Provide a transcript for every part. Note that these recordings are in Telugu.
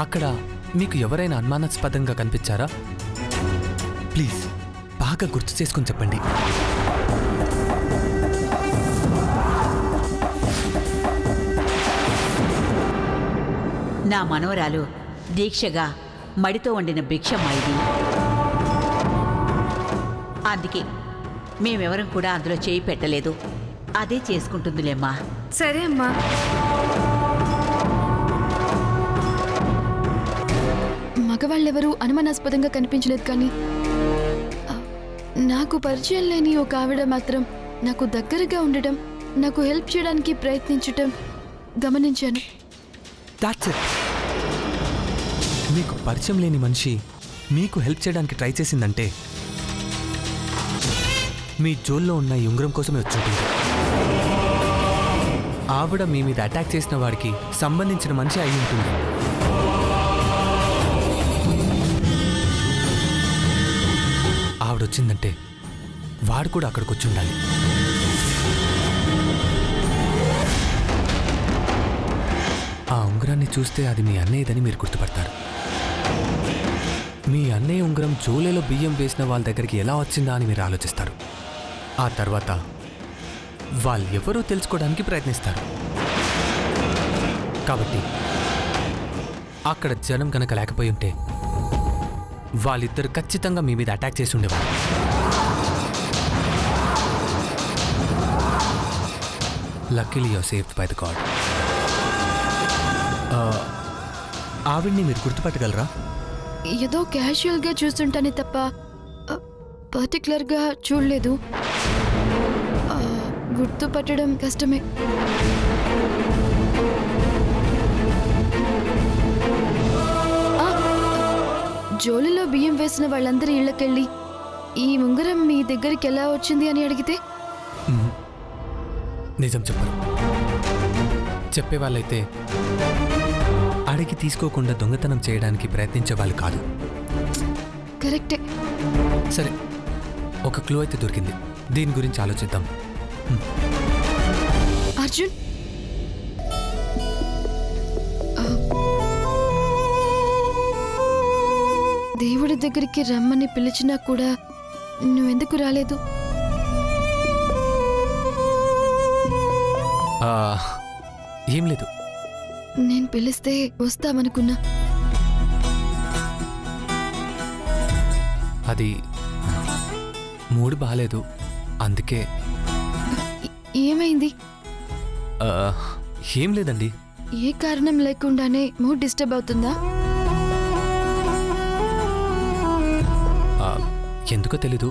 అక్కడ మీకు ఎవరైనా అనుమానాస్పదంగా కనిపించారా? ప్లీజ్ బాగా గుర్తు చేసుకుని చెప్పండి. నా మనవరాలు దీక్షగా మడితో వండిన భిక్షమ్మ ఇది. అందుకే మేమెవరం కూడా అందులో చేయి పెట్టలేదు. అదే చేసుకుంటుందిలేమ్మా. సరే అమ్మా. మగవాళ్ళెవరూ అనుమానాస్పదంగా కనిపించలేదు, కానీ నాకు పరిచయం లేని ఒక ఆవిడ మాత్రం నాకు దగ్గరగా ఉండటం, నాకు హెల్ప్ చేయడానికి ప్రయత్నించటం గమనించాను. మీకు పరిచయం లేని మనిషి మీకు హెల్ప్ చేయడానికి ట్రై చేసిందంటే మీ జోల్లో ఉన్న ఈ ఉంగరం కోసమే వచ్చుంటుంది. ఆవిడ మీ మీద అటాక్ చేసిన వాడికి సంబంధించిన మనిషి అయి ఉంటుంది. ఆవిడొచ్చిందంటే వాడు కూడా అక్కడికి వచ్చి ఉండాలి. ఆ ఉంగరాన్ని చూస్తే అది మీ అన్నయ్యదని మీరు గుర్తుపడతారు. మీ అన్నయ్య ఉంగరం జోలేలో బియ్యం వేసిన వాళ్ళ దగ్గరికి ఎలా వచ్చిందా అని మీరు ఆలోచిస్తారు. ఆ తర్వాత వాళ్ళు ఎవరో తెలుసుకోవడానికి ప్రయత్నిస్తారు. కాబట్టి అక్కడ జనం కనుక లేకపోయి ఉంటే వాళ్ళిద్దరు ఖచ్చితంగా మీ మీద అటాక్ చేసి ఉండేవారు. Luckily you are saved by the God. ఆవిడ్ని మీరు గుర్తుపట్టగలరా? ఏదో క్యాజువల్గా చూస్తుంటానే తప్ప పర్టికులర్గా చూడలేదు. గుర్తుపట్టడం కష్టమే. జోలిలో బియ్యం వేసిన వాళ్ళందరి ఇళ్ళకెళ్ళి ఈ ఉంగరం మీ దగ్గరికి ఎలా వచ్చింది అని అడిగితే నిజం చెప్పరు. చెప్పేవాళ్ళైతే అడిగి తీసుకోకుండా దొంగతనం చేయడానికి ప్రయత్నించే వాళ్ళు కాదు. కరెక్టే. సరే, ఒక క్లూ అయితే దొరికింది. దీని గురించి ఆలోచిద్దాం. అర్జున్, దేవుడి దగ్గరికి రమ్మని పిలిచినా కూడా నువ్వెందుకు రాలేదు? ఏం లేదు. నేను పిలిస్తే వస్తామనుకున్నా. అది మూడు బాలేదు, అందుకే. ఏమైంది? ఏం లేదండి. ఏ కారణం లేకుండానే మూడ్ డిస్టర్బ్ అవుతుందా? ఎందుకో తెలీదు,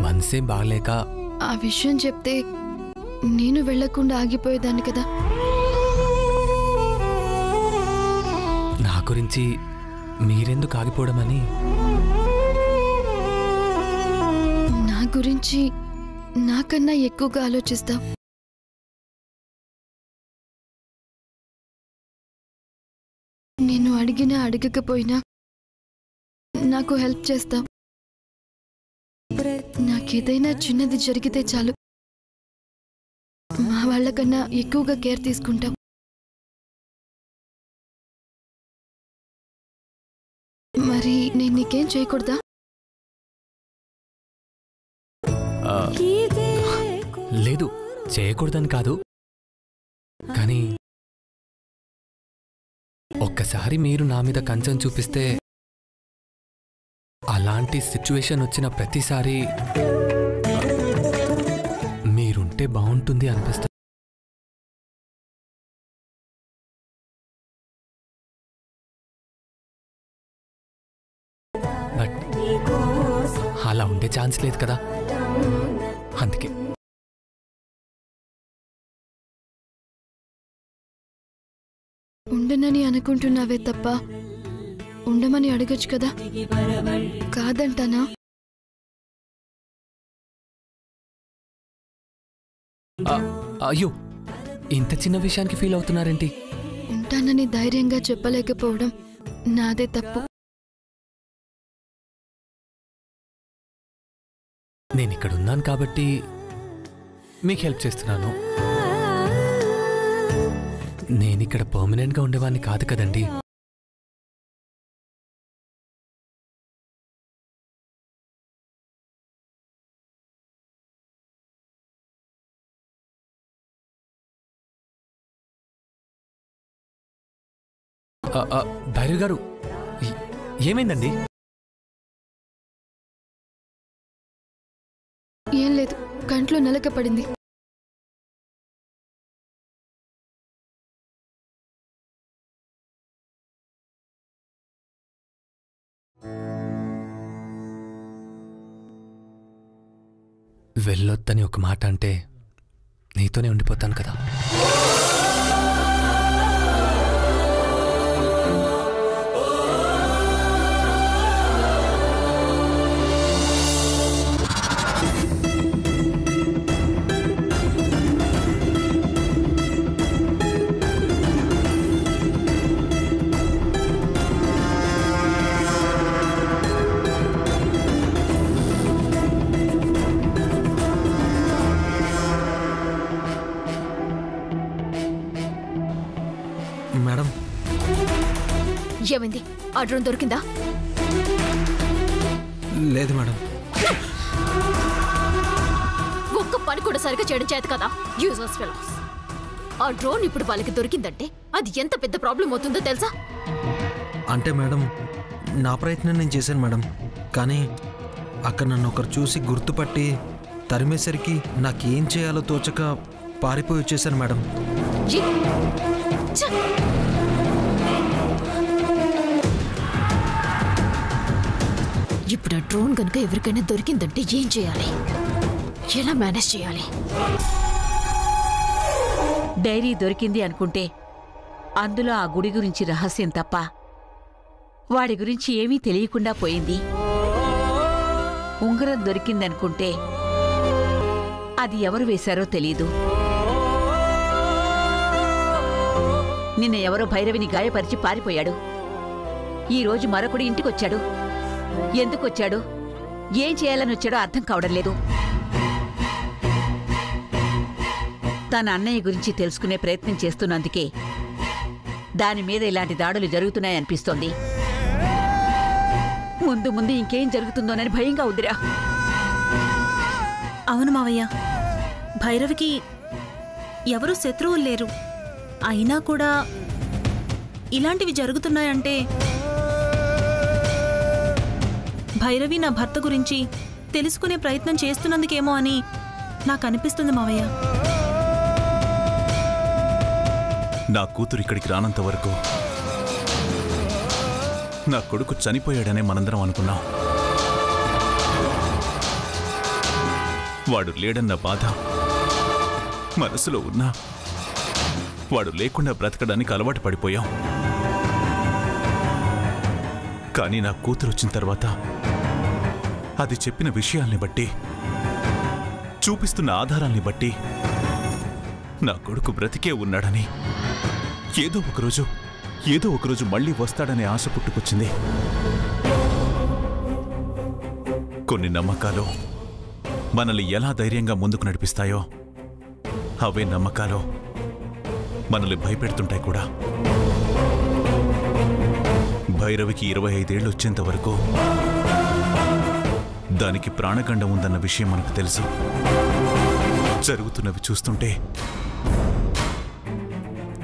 మనసేం బాగలేక. ఆ విషయం చెప్తే నేను వెళ్లకుండా ఆగిపోయేదాన్ని కదా. నా గురించి మీరెందుకు ఆగిపోవడమని. నా గురించి నాకన్నా ఎక్కువగా ఆలోచిస్తావు. నేను అడిగినా అడగకపోయినా నాకు హెల్ప్ చేస్తావు. నాకేదైనా చిన్నది జరిగితే చాలు మా వాళ్ళకన్నా ఎక్కువగా కేర్ తీసుకుంటావు. మరి నేను నీకేం చేయకూడదా? లేదు, చేయకూడదని కాదు, కానీ ఒక్కసారి మీరు నా మీద కన్సర్న్ చూపిస్తే అలాంటి సిచ్యువేషన్ వచ్చిన ప్రతిసారి మీరుంటే బాగుంటుంది అనిపిస్తుంది. బట్ అలా ఉండే ఛాన్స్ లేదు కదా, అందుకే. ఉండనని అనుకుంటున్నావే తప్ప ఉండమని అడగచ్చు కదా. కాదంటానా? అయ్యో, ఇంత చిన్న విషయానికి ఫీల్ అవుతున్నారేంటి? ఉంటానని ధైర్యంగా చెప్పలేకపోవడం నాదే తప్పు. నేను ఇక్కడ ఉన్నాను కాబట్టి మీకు హెల్ప్ చేస్తున్నాను. నేనిక్కడ పర్మనెంట్గా ఉండేవాడిని కాదు కదండి. భైరవ్ గారు, ఏమైందండి? ఏం లేదు, కంట్లో నలక పడింది. వెళ్ళొద్దని ఒక మాట అంటే నీతోనే ఉండిపోతాను కదా. మేడం, ఏమైంది? ఆ డ్రోన్ దొరికిందా? లేదు మేడం. ఒక్క పని కూడా సరిగా చేయడం చేత కదా యూజర్స్ ఫెలోస్. ఆ డ్రోన్ ఇప్పుడు వాళ్ళకి దొరికిందంటే అది ఎంత పెద్ద ప్రాబ్లం అవుతుందో తెలుసా? అంటే మేడం, నా ప్రయత్నం నేను చేశాను మేడం. కానీ అక్కడ నన్ను ఒకరు చూసి గుర్తుపట్టి తరిమేసరికి నాకేం చేయాలో తోచక పారిపోయి వచ్చేసాను మేడం. ఇప్పుడు ఆ డ్రోన్ కనుక ఎవరికైనా దొరికిందంటే ఏం చేయాలి? ఎలా మేనేజ్ చేయాలి? డైరీ దొరికింది అనుకుంటే అందులో ఆ గుడి గురించి రహస్యం తప్ప వాడి గురించి ఏమీ తెలియకుండా పోయింది. ఉంగరం దొరికిందనుకుంటే అది ఎవరు వేశారో తెలీదు. నిన్న ఎవరో భైరవిని గాయపరిచి పారిపోయాడు. ఈరోజు మరొకడు ఇంటికొచ్చాడు. ఎందుకొచ్చాడు, ఏం చేయాలని వచ్చాడో అర్థం కావడం లేదు. తన అన్నయ్య గురించి తెలుసుకునే ప్రయత్నం చేస్తున్నందుకే దాని మీద ఇలాంటి దాడులు జరుగుతున్నాయనిపిస్తోంది. ముందు ముందు ఇంకేం జరుగుతుందోనని భయంగా ఉందిరా. అవును మావయ్య, భైరవికి ఎవరు శత్రువులు లేరు. అయినా కూడా ఇలాంటివి జరుగుతున్నాయంటే భైరవి నా భర్త గురించి తెలుసుకునే ప్రయత్నం చేస్తున్నందుకేమో అని నాకు అనిపిస్తుంది మావయ్య. నా కూతురు ఇక్కడికి రానంత వరకు నా కొడుకు చనిపోయాడనే మనందరం అనుకున్నాం. వాడు లేడన్న బాధ మనసులో ఉన్నా వాడు లేకుండా బ్రతకడానికి అలవాటు పడిపోయాం. కానీ నా కూతురు వచ్చిన తర్వాత అది చెప్పిన విషయాల్ని బట్టి, చూపిస్తున్న ఆధారాల్ని బట్టి నా కొడుకు బ్రతికే ఉన్నాడని, ఏదో ఒకరోజు మళ్ళీ వస్తాడనే ఆశ పుట్టుకొచ్చింది. కొన్ని నమ్మకాలు మనల్ని ఎలా ధైర్యంగా ముందుకు నడిపిస్తాయో అవే నమ్మకాలు మనల్ని భయపెడుతుంటాయి కూడా. భైరవికి 25 ఏళ్ళు వచ్చేంత వరకు దానికి ప్రాణగండం ఉందన్న విషయం మనకు తెలుసు. జరుగుతున్నవి చూస్తుంటే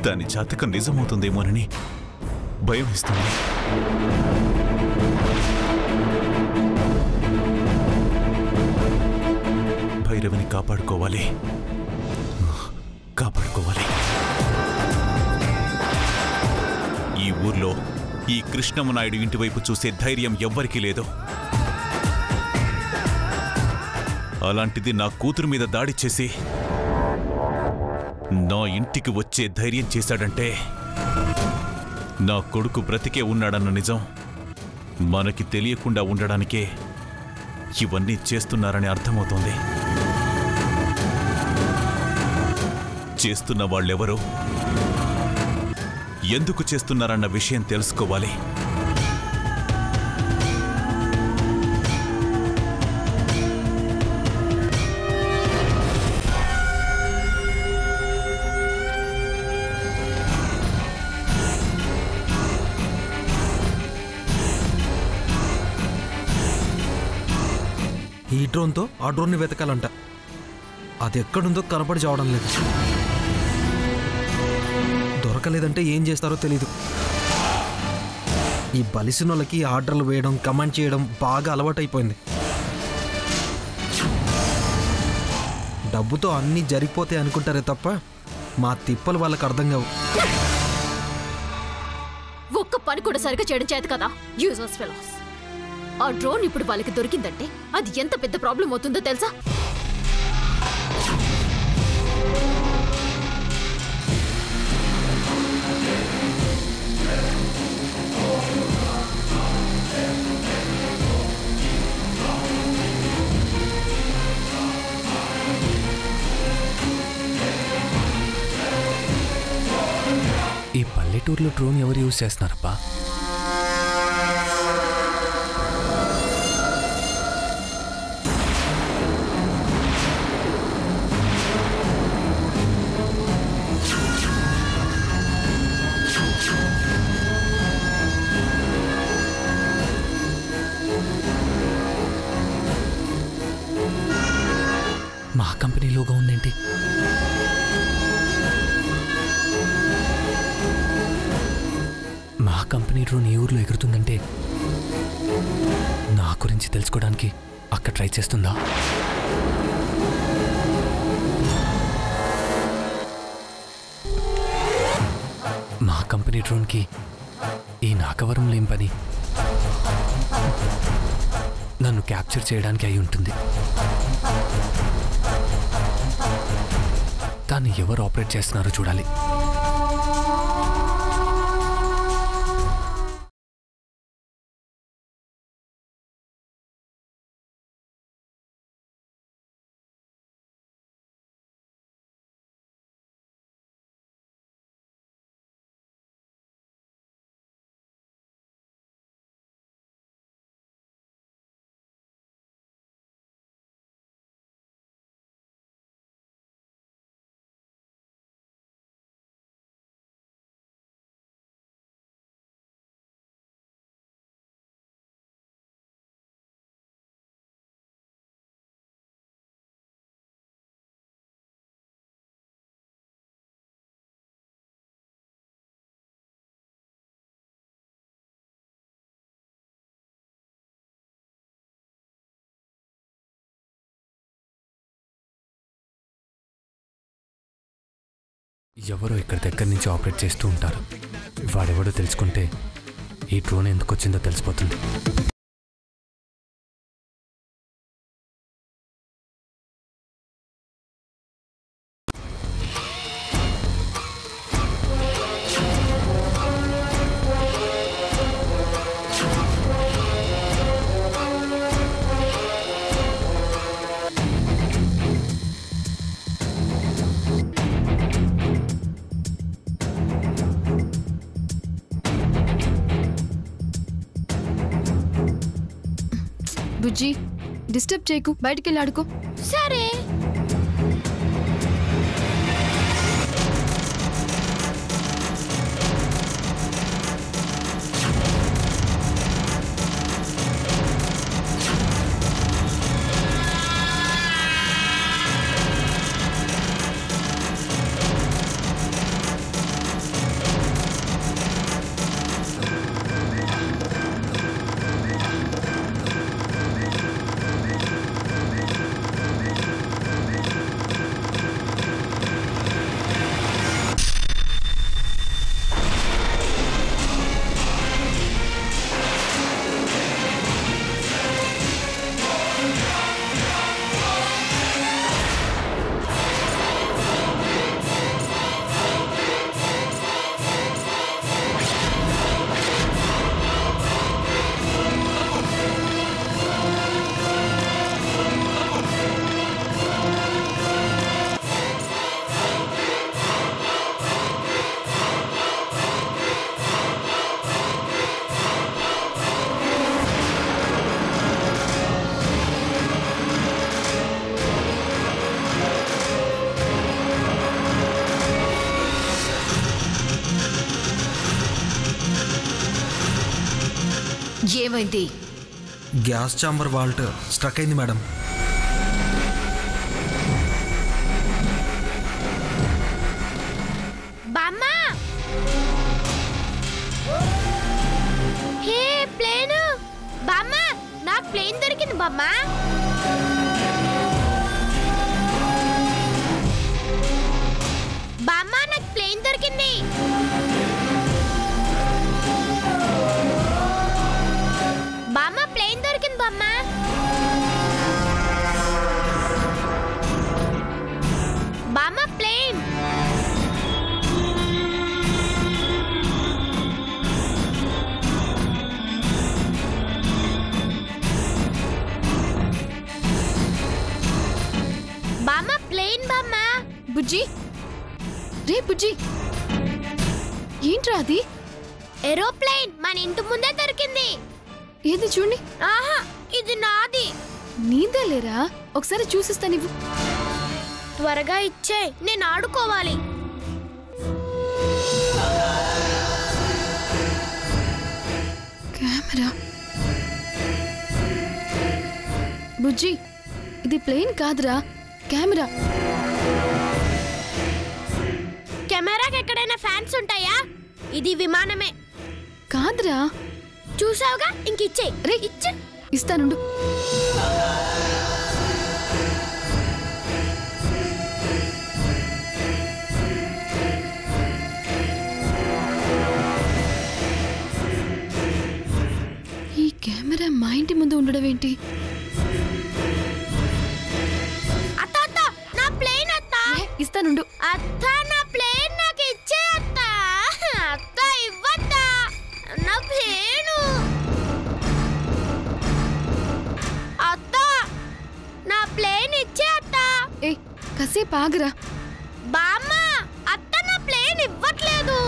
దాని జాతకం నిజమవుతుందేమోనని భయం ఇస్తుంది. భైరవిని కాపాడుకోవాలి. ఈ ఊర్లో ఈ కృష్ణమనాయుడు ఇంటివైపు చూసే ధైర్యం ఎవ్వరికీ లేదు. అలాంటిది నా కూతురు మీద దాడి చేసి నా ఇంటికి వచ్చే ధైర్యం చేశాడంటే నా కొడుకు బ్రతికే ఉన్నాడన్న నిజం మనకి తెలియకుండా ఉండడానికే ఇవన్నీ చేస్తున్నారని అర్థమవుతోంది. చేస్తున్న వాళ్ళెవరో, ఎందుకు చేస్తున్నారన్న విషయం తెలుసుకోవాలి. డ్రోన్తో ఆ డ్రోన్ని వెతకాలంట. అది ఎక్కడుందో కనపడి చావడం లేదు. దొరకలేదంటే ఏం చేస్తారో తెలీదు. ఈ బలిసిన వాళ్ళకి ఆర్డర్లు వేయడం, కమాండ్ చేయడం బాగా అలవాటైపోయింది. డబ్బుతో అన్నీ జరిగిపోతాయి అనుకుంటారే తప్ప మా తిప్పలు వాళ్ళకి అర్థం కావు. ఒక్క పని కూడా సరిగ్గా చేయడం చేత కదా యూజర్స్ ఫెలోస్. ఆ డ్రోన్ ఇప్పుడు వాళ్ళకి దొరికిందంటే అది ఎంత పెద్ద ప్రాబ్లం అవుతుందో తెలుసా? ఈ పల్లెటూరులో డ్రోన్ ఎవరు యూజ్ చేస్తున్నారప్పా? మా కంపెనీ లోగో ఉందేంటి? మా కంపెనీ డ్రోన్ ఈ ఊర్లో ఎగురుతుందంటే నా గురించి తెలుసుకోవడానికి అక్కడ ట్రై చేస్తుందా? మా కంపెనీ డ్రోన్కి ఈ నాకవరంలో ఏం పని? నన్ను క్యాప్చర్ చేయడానికి అయి ఉంటుంది. దాన్ని ఎవరు ఆపరేట్ చేస్తున్నారో చూడాలి. ఎవరో ఇక్కడ దగ్గర నుంచి ఆపరేట్ చేస్తూ ఉంటారు. వాడెవడో తెలుసుకుంటే ఈ డ్రోన్ ఎందుకు వచ్చిందో తెలిసిపోతుంది. బుజ్జి, డిస్టర్బ్ చేయకు, బయటికి వెళ్ళి ఆడుకో. సరే. ఏమైంది? గ్యాస్ ఛాంబర్ వాల్ట్ స్ట్రక్ అయింది మేడం. హే ప్లేన్ బామ్మ, నాకు ప్లేన్ దొరికింది బామ్మ. బామ్మ నాకు ప్లేన్ దొరికింది. బామ్మ ప్లేన్ దొరికింది బామ్మ. బామ్మ ప్లేన్. బామ్మ ప్లేన్ బామ్మ. బుజ్జి, రే బుజ్జి, ఏంట్రా అది? ఏరోప్లేన్ మన ఇంటి ముందే దొరికింది. ఏది చూడండి. ఆహా, ఇది నాది. నీదే లేరా? ఒకసారి చూసిస్తా. నీవు త్వరగా ఇచ్చే, నేను ఆడుకోవాలి. కెమెరా. బుజ్జి, ఇది ప్లేన్ కాదురా, కెమెరా. కెమెరాకి ఎక్కడైనా ఫ్యాన్స్ ఉంటాయా? ఇది విమానమే. కాదురా. చూసావుగా, ఇంక ఇచ్చే. రే ఇచ్చే. ఇస్తానుండు. ఈ కెమెరా మా ఇంటి ముందు ఉండడం ఏంటి? అత్త అత్త, నా ప్లేన్ అత్త. ఇస్తానుండు. అత్త, నా ప్లేన్ నాకు ఇచ్చే అత్త. అత్త ఇవ్వత్త నా ప్లేను. అత్త, నా ప్లేన్ ఇచ్చే అత్త. ఏ కాసేపు ఆగరా. బామ్మ, అత్త నా ప్లేన్ ఇవ్వట్లేదు.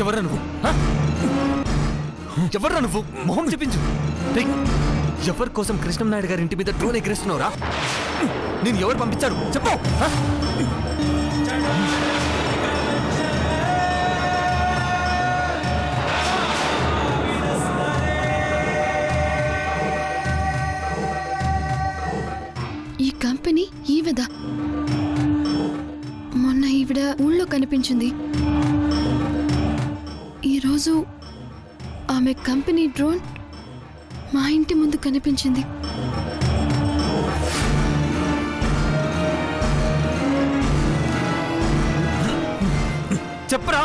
ఎవర్రా నువ్వు? ఎవర్రా నువ్వు? మొహం చూపించు. ఎవరి కోసం కృష్ణంనాయుడు గారి ఇంటి మీద డ్రోన్ ఎగరేస్తున్నావురా? నేను ఎవరు పంపించారు చెప్పు. ఈ కంపెనీ ఈవిడ. మొన్న ఈవిడ ఊళ్ళో కనిపించింది. ఈరోజు ఆమె కంపెనీ డ్రోన్ మా ఇంటి ముందు కనిపించింది. చెప్పరా?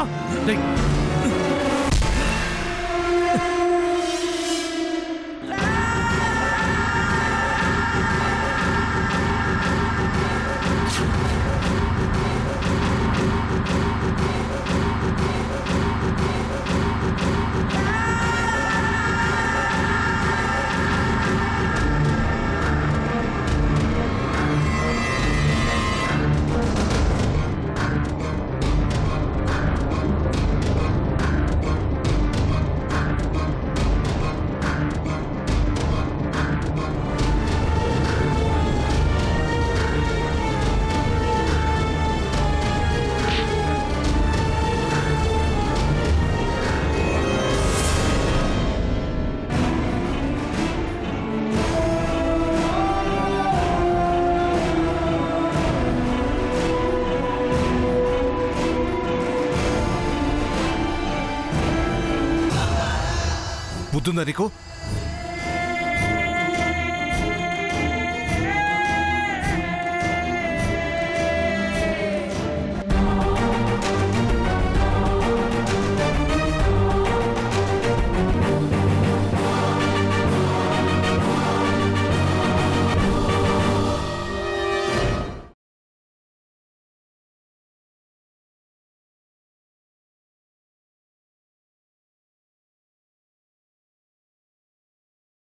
బుద్ధుందా నీకు?